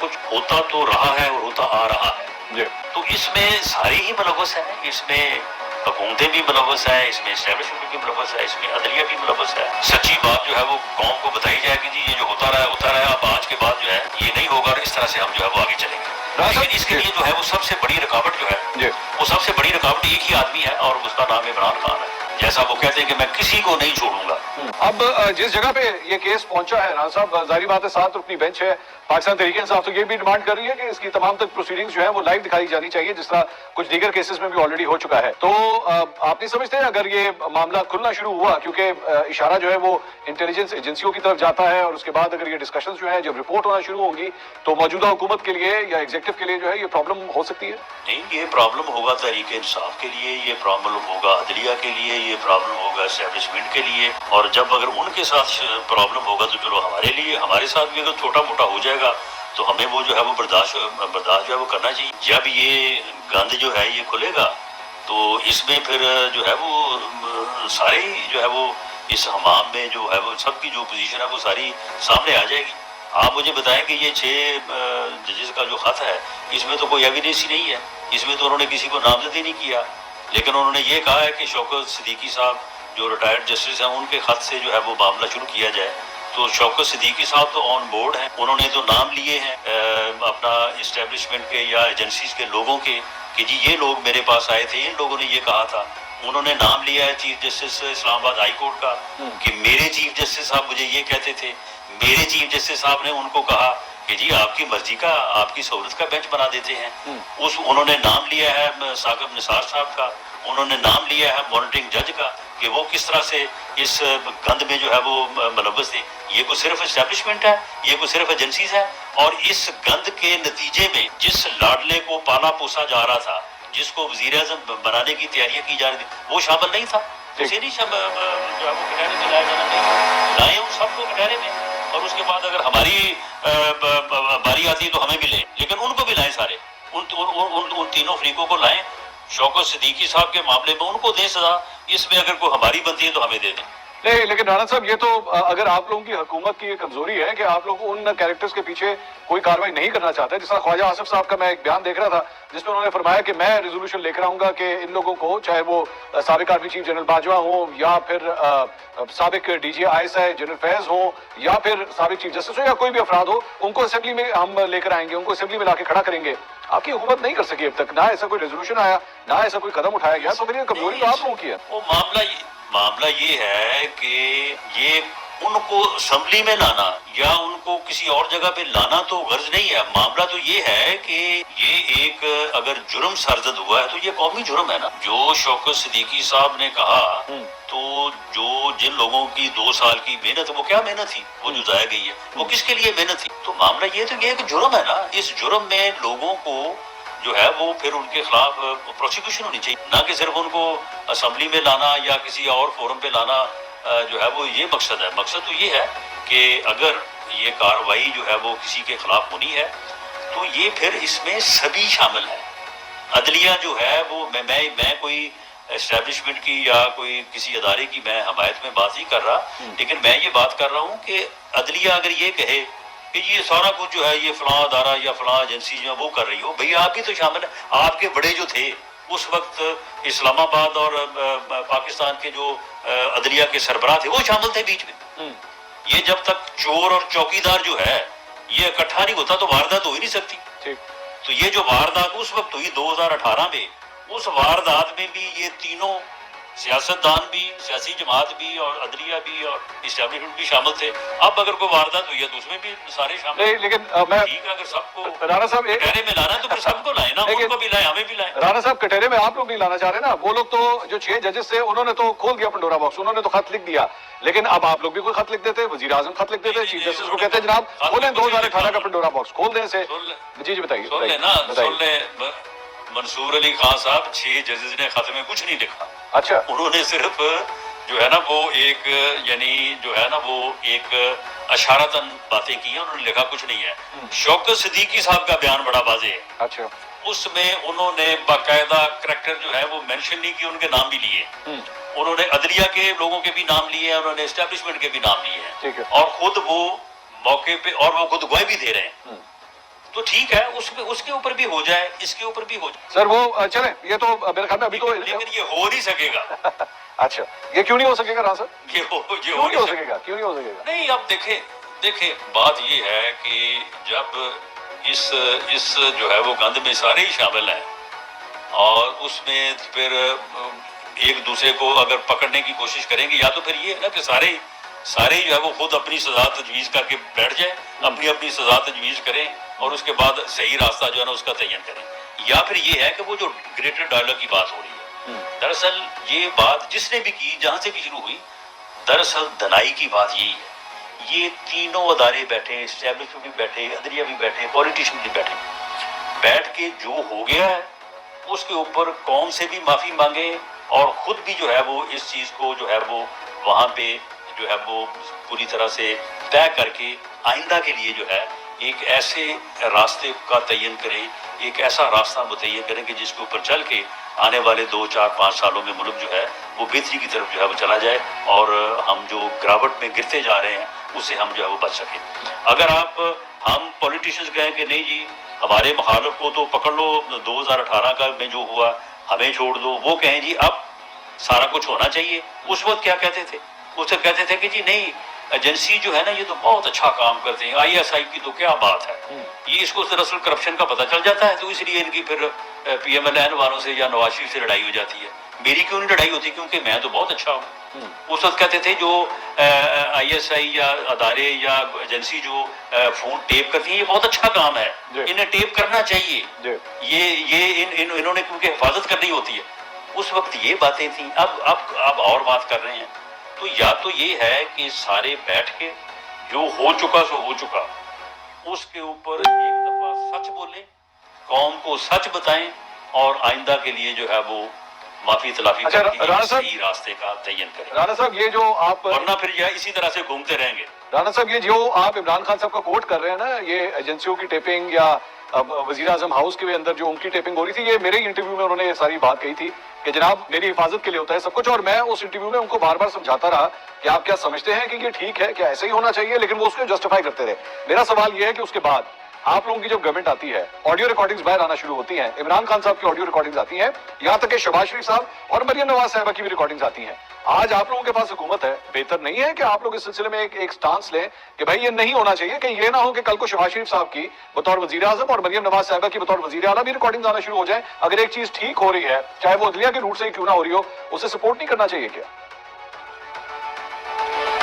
کچھ ہوتا تو رہا ہے اور ہوتا آ رہا ہے، تو اس میں سارے ہی ملوث ہیں، اس میں حکومتیں بھی ملوث ہیں، اس میں اسٹیبلشمنٹ بھی ملوث ہے، اس میں عدلیہ بھی ملوث ہے۔ سچی بات جو ہے وہ قوم کو بتائی جائے کہ جی یہ جو ہوتا رہا ہے، اب آج کے بعد جو ہے یہ نہیں ہوگا اور اس طرح سے ہم جو ہے وہ آگے چلیں گے۔ لیکن اس کے لیے جو ہے وہ سب سے بڑی رکاوٹ جو ہے وہ سب سے بڑی رکاوٹ ایک ہی آدمی ہے اور اس کا نام عمران خان ہے۔ جیسا وہ کہتے ہیں کہ میں کسی کو نہیں چھوڑوں گا۔ اب جس جگہ پہ یہ کیس پہنچا ہے رانا صاحب، ظاہری بات ہے 7 رکنی بینچ ہے، پاکستان تحریک انصاف تو یہ بھی ڈیمانڈ کر رہی ہے کہ اس کی تمام تک پروسیڈنگز جو ہیں وہ لائیو دکھائی جانی چاہیے، جس طرح کچھ دیگر کیسز میں بھی آلریڈی ہو چکا ہے۔ تو آپ نہیں سمجھتے اگر یہ معاملہ کھلنا شروع ہوا، کیونکہ اشارہ جو ہے وہ انٹیلیجنس ایجنسیوں کی طرف جاتا ہے، اور اس کے بعد اگر یہ ڈسکشنز جو ہیں جب رپورٹ ہونا شروع ہوں گی تو موجودہ حکومت کے لیے یا ایگزیکٹو کے لیے جو ہے یہ پرابلم ہو سکتی ہے؟ نہیں، یہ پرابلم ہوگا تحریک انصاف کے لیے، یہ پرابلم ہوگا عدلیہ کے لیے، یہ پرابلم ہوگا اسٹیبلشمنٹ کے لیے، اور جب اگر ان کے ساتھ پرابلم ہوگا تو چلو ہمارے لیے، ہمارے ساتھ بھی اگر چھوٹا موٹا ہو جائے گا تو ہمیں وہ جو ہے وہ برداشت جو ہے وہ کرنا چاہیے۔ جب یہ گند جو ہے یہ کھلے گا تو اس میں پھر جو ہے وہ سارے جو ہے وہ اس حمام میں جو ہے وہ سب کی جو پوزیشن ہے وہ ساری سامنے آ جائے گی۔ آپ مجھے بتائیں کہ یہ 6 ججز کا جو خط ہے اس میں تو کوئی ایویڈنس ہی نہیں ہے، اس میں تو انہوں نے کسی کو نامزد ہی نہیں کیا، لیکن انہوں نے یہ کہا ہے کہ شوکت صدیقی صاحب جو ریٹائرڈ جسٹس ہیں ان کے خط سے جو ہے وہ معاملہ شروع کیا جائے۔ تو شوکت صدیقی صاحب تو آن بورڈ ہیں، انہوں نے تو نام لیے ہیں اپنا اسٹیبلشمنٹ کے یا ایجنسیز کے لوگوں کے کہ جی یہ لوگ میرے پاس آئے تھے، ان لوگوں نے یہ کہا تھا۔ انہوں نے نام لیا ہے چیف جسٹس اسلام آباد ہائی کورٹ کا کہ میرے چیف جسٹس صاحب مجھے یہ کہتے تھے، میرے چیف جسٹس صاحب نے ان کو کہا کہ جی آپ کی مرضی کا، آپ کی سہولت کا بینچ بنا دیتے ہیں۔ انہوں نے نام لیا ہے ثاقب نثار صاحب کا، انہوں نے نام لیا ہے مانیٹرنگ جج کا کہ وہ کس طرح سے اس گند میں جو ہے وہ ملوث تھے۔ یہ کوئی صرف اسٹیبلشمنٹ ہے، یہ کوئی صرف ایجنسیز ہے، اور اس گند کے نتیجے میں جس لاڈلے کو پالا پوسا جا رہا تھا، جس کو وزیر اعظم بنانے کی تیاریاں کی جا رہی تھی، وہ شامل نہیں تھا۔ اسے نہیں جو ہے وہ کٹہرے میں لایا جانا نہیں، لائیں ان سب کو کٹہرے میں، اور اس کے بعد اگر ہماری باری آتی ہے تو ہمیں بھی لیں، لیکن ان کو بھی لائیں، سارے ان تینوں فریقوں کو لائیں۔ شوکت صدیقی صاحب کے معاملے میں ان کو دیں سزا، اس میں اگر کوئی ہماری بنتی ہے تو ہمیں دے دیں۔ نہیں، لیکن رانا صاحب یہ تو اگر آپ لوگوں کی حکومت کی یہ کمزوری ہے کہ آپ لوگ ان کیریکٹرز کے پیچھے کوئی کاروائی نہیں کرنا چاہتے، جس طرح خواجہ آصف صاحب کا میں ایک بیان دیکھ رہا تھا جس میں انہوں نے فرمایا کہ میں ریزولوشن لے کر آؤں گا کہ ان لوگوں کو، چاہے وہ سابق آرمی چیف جنرل باجوہ ہوں یا پھر سابق D G I S I general Faiz ہوں یا پھر سابق چیف جسٹس ہو یا کوئی بھی افراد ہو، ان کو اسمبلی میں ہم لے کر آئیں گے، ان کو اسمبلی میں لا کے کھڑا کریں گے۔ آپ کی حکومت نہیں کر سکی اب تک، نہ ایسا کوئی ریزولوشن آیا، نہ ایسا کوئی قدم اٹھایا گیا، تو میری کمزوری تو آپ لوگوں کی ہے۔ وہ معاملہ یہ ہے کہ یہ ان کو اسمبلی میں لانا یا ان کو کسی اور جگہ پہ لانا تو غرض نہیں ہے، معاملہ تو یہ ہے کہ یہ ایک اگر جرم سرزد ہوا ہے تو یہ قومی جرم ہے نا۔ جو شوکت صدیقی صاحب نے کہا تو جو جن لوگوں کی 2 سال کی محنت، وہ کیا محنت تھی وہ جو ضائع گئی ہے، وہ کس کے لیے محنت تھی؟ تو معاملہ یہ تو یہ ایک جرم ہے نا، اس جرم میں لوگوں کو جو ہے وہ پھر ان کے خلاف پروسیکیوشن ہونی چاہیے، نہ کہ صرف ان کو اسمبلی میں لانا یا کسی اور فورم پہ لانا جو ہے وہ یہ مقصد ہے۔ مقصد تو یہ ہے کہ اگر یہ کارروائی جو ہے وہ کسی کے خلاف ہونی ہے تو یہ پھر اس میں سبھی شامل ہے۔ عدلیہ جو ہے وہ میں کوئی اسٹیبلشمنٹ کی یا کوئی کسی ادارے کی میں حمایت میں بات نہیں کر رہا، لیکن میں یہ بات کر رہا ہوں کہ عدلیہ اگر یہ کہے کہ یہ سارا کچھ جو ہے یہ فلاں ادارہ یا فلاں ایجنسی جو ہے وہ کر رہی ہو، بھئی آپ بھی تو شامل ہیں۔ آپ کے بڑے جو تھے اس وقت اسلام آباد اور پاکستان کے جو عدلیہ کے سربراہ تھے وہ شامل تھے بیچ میں۔ یہ جب تک چور اور چوکیدار جو ہے یہ اکٹھا نہیں ہوتا تو واردات ہو ہی نہیں سکتی۔ تو یہ جو واردات اس وقت ہوئی 2018 میں، اس واردات میں بھی یہ تینوں سیاستدان بھی، سیاسی جماعت بھی اور عدلیہ بھی اور اسٹیبلشمنٹ بھی شامل تھے۔ اب اگر کوئی واردات ہوئی ہے تو اس میں بھی سارے شامل ہیں۔ لیکن میں ٹھیک ہے، اگر سب کو رانا صاحب کٹہرے میں لانا ہے تو پھر سب کو لائیں نا، ان کو بھی لائیں، ہمیں بھی لائیں۔ رانا صاحب کٹہرے میں آپ لوگ نہیں لانا چاہ رہے نا، وہ لوگ تو جو 6 ججز تھے انہوں نے تو کھول دیا پنڈورا باکس، انہوں نے تو خط لکھ دیا، لیکن اب آپ لوگ بھی کوئی خط لکھ دیتے، وزیر اعظم خط لکھ دیتے، چیف جسٹس کو کہتے ہیں جناب کھولیں 2018 کا پنڈورا باکس، کھول دیں اسے۔ جی بتائیے۔ سن لیں نا، سن لیں، منصور علی خان صاحب 6 ججز نے خط میں کچھ نہیں لکھا۔ اچھا، انہوں نے صرف جو ہے نا وہ ایک یعنی جو ہے نا وہ ایک اشارتاً باتیں کی ہیں، انہوں نے لکھا کچھ نہیں ہے۔ شوکت صدیقی صاحب کا بیان بڑا واضح ہے، اچھا، اس میں انہوں نے باقاعدہ کریکٹر جو ہے وہ مینشن نہیں کی، ان کے نام بھی لیے، انہوں نے عدلیہ کے لوگوں کے بھی نام لیے ہیں، انہوں نے اسٹیبلشمنٹ کے بھی نام لیے ہیں، اور خود وہ موقع پہ اور وہ خود گواہی بھی دے رہے ہیں تو ٹھیک ہے، اس کے اوپر بھی ہو جائے، اس کے اوپر بھی ہو جائے، سر وہ چلیں، یہ تو میرے خیال میں ابھی تو لیکن یہ ہو نہیں سکے گا. اچھا یہ کیوں نہیں ہو سکے گا رانا صاحب؟ یہ ہو کیوں نہیں ہو سکے گا؟ کیوں نہیں ہو سکے گا؟ نہیں، اب دیکھیں بات یہ ہے کہ جب اس جو ہے وہ گند میں سارے ہی شامل ہیں، اور اس میں پھر ایک دوسرے کو اگر پکڑنے کی کوشش کریں گے، یا تو پھر یہ ہے نا کہ سارے جو ہے وہ خود اپنی سزا تجویز کر کے بیٹھ جائیں، اپنی سزا تجویز کریں، اور اس کے بعد صحیح راستہ جو ہے نا اس کا تعین کریں. یا پھر یہ ہے کہ وہ جو گریٹر ڈائلاگ کی بات ہو رہی ہے، دراصل یہ بات جس نے بھی کی، جہاں سے بھی شروع ہوئی، دراصل دنائی کی بات یہی ہے. یہ تینوں ادارے بیٹھے، اسٹیبلشمنٹ بھی بیٹھے، عدلیہ بھی بیٹھے، پولیٹیشین بھی بیٹھ کے جو ہو گیا ہے اس کے اوپر قوم سے بھی معافی مانگے، اور خود بھی جو ہے وہ اس چیز کو جو ہے وہ وہاں پہ جو ہے وہ پوری طرح سے طے کر کے آئندہ کے لیے جو ہے ایک ایسے راستے کا تعین کریں، ایک ایسا راستہ متعین کریں کہ جس کے اوپر چل کے آنے والے 2 4 5 سالوں میں ملک جو ہے وہ بہتری کی طرف جو ہے وہ چلا جائے، اور ہم جو گراوٹ میں گرتے جا رہے ہیں اس سے ہم جو ہے وہ بچ سکیں. اگر ہم پولیٹیشنز کہیں کہ نہیں جی ہمارے مخالف کو تو پکڑ لو، 2018 کا میں جو ہوا ہمیں چھوڑ دو، وہ کہیں جی اب سارا کچھ ہونا چاہیے. اس وقت کیا کہتے تھے؟ اس وقت کہتے تھے کہ جی نہیں، ایجنسی جو ہے نا یہ تو بہت اچھا کام کرتے ہیں، ISI کی تو کیا بات ہے، یہ اس کو دراصل کرپشن کا پتہ چل جاتا ہے، تو اس لیے ان کی پھر PMLN والوں سے یا نواز شریف سے لڑائی ہو جاتی ہے. میری کیوں نہیں لڑائی ہوتی؟ کیونکہ میں تو بہت اچھا ہوں. اس وقت کہتے تھے جو ISI یا ادارے یا ایجنسی جو فون ٹیپ کرتی ہیں یہ بہت اچھا کام ہے، انہیں ٹیپ کرنا چاہیے، یہ انہوں نے کیونکہ حفاظت کرنی ہوتی ہے. اس وقت یہ باتیں تھیں. اب اور بات کر رہے ہیں. تو یا تو یہ ہے کہ سارے بیٹھ کے جو ہو چکا سو ہو چکا، اس کے اوپر ایک دفعہ سچ بولیں، قوم کو سچ بتائیں، اور آئندہ کے لیے جو ہے وہ معافی تلافی کر کے ایک صحیح راستے کا تعین کریں. رانا صاحب یہ جو آپ، ورنہ پھر یہ اسی طرح سے گھومتے رہیں گے. رانا صاحب یہ جو آپ عمران خان صاحب کا کوٹ کر رہے ہیں نا، یہ ایجنسیوں کی ٹیپنگ یا وزیر اعظم ہاؤس کے اندر جو ان کی ٹیپنگ ہو رہی تھی، یہ میرے ہی انٹرویو میں انہوں نے یہ ساری بات کہی تھی کہ جناب میری حفاظت کے لیے ہوتا ہے سب کچھ. اور میں اس انٹرویو میں ان کو بار بار سمجھاتا رہا کہ آپ کیا سمجھتے ہیں کہ یہ ٹھیک ہے، کیا ایسے ہی ہونا چاہیے، لیکن وہ اس کو جسٹیفائی کرتے رہے. میرا سوال یہ ہے کہ اس کے بعد آپ لوگوں کی جب گورنمنٹ آتی ہے، آڈیو ریکارڈنگز باہر آنا شروع ہوتی ہیں، عمران خان صاحب کی آڈیو ریکارڈنگز آتی ہیں، یہاں تک کہ شہباز شریف صاحب اور مریم نواز صاحبہ کی بھی ریکارڈنگز آتی ہیں. آج آپ لوگوں کے پاس حکومت ہے، بہتر نہیں ہے کہ آپ لوگ اس سلسلے میں ایک سٹانس لیں کہ بھائی یہ نہیں ہونا چاہیے، کہ یہ نہ ہو کہ کل کو شہباز شریف صاحب کی بطور وزیر اعظم اور مریم نواز صاحبہ کی بطور وزیر اعلیٰ بھی ریکارڈنگز آنا شروع ہو جائیں. اگر ایک چیز ٹھیک ہو رہی ہے، چاہے وہ عدلیہ کے روٹ سے ہی کیوں نہ ہو رہی ہو، اسے سپورٹ نہیں کرنا چاہیے کیا؟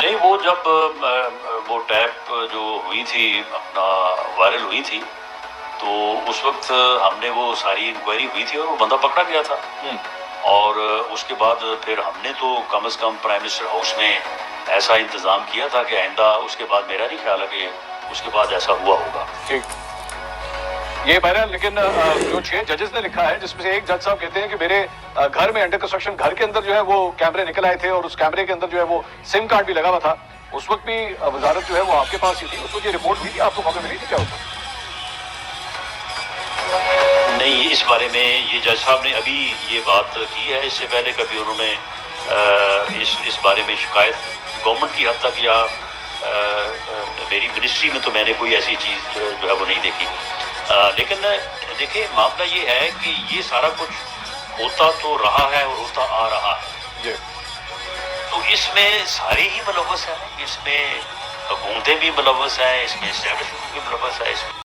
نہیں، وہ جب وہ ٹیپ جو ہوئی تھی اپنا وائرل ہوئی تھی، تو اس وقت ہم نے وہ ساری انکوائری ہوئی تھی اور وہ بندہ پکڑا گیا تھا. اور اس کے بعد پھر ہم نے تو کم از کم پرائم منسٹر ہاؤس میں ایسا انتظام کیا تھا کہ آئندہ اس کے بعد میرا نہیں خیال ہے کہ اس کے بعد ایسا ہوا ہوگا. ٹھیک، یہ بہرحال لیکن جو 6 ججز نے لکھا ہے، جس میں سے ایک جج صاحب کہتے ہیں کہ میرے گھر میں انڈر کنسٹرکشن گھر کے اندر جو ہے وہ کیمرے نکل آئے تھے، اور اس کیمرے کے اندر جو ہے وہ سم کارڈ بھی لگا ہوا تھا. اس وقت بھی وزارت جو ہے وہ آپ کے پاس ہی تھی، اس وقت یہ رپورٹ ہوئی تھی، آپ کو خبر ملی تھی کیا ہوتا؟ نہیں، اس بارے میں یہ جج صاحب نے ابھی یہ بات کی ہے. اس سے پہلے کبھی انہوں نے اس بارے میں شکایت گورنمنٹ کی حد تک یا میری منسٹری میں تو میں نے کوئی ایسی چیز جو ہے وہ نہیں دیکھی. لیکن دیکھیں معاملہ یہ ہے کہ یہ سارا کچھ ہوتا تو رہا ہے اور ہوتا آ رہا ہے، تو اس میں سارے ہی ملوث ہیں. اس میں حکومتیں بھی ملوث ہیں، اس میں اسٹیبلشمنٹ بھی ملوث ہے، اس میں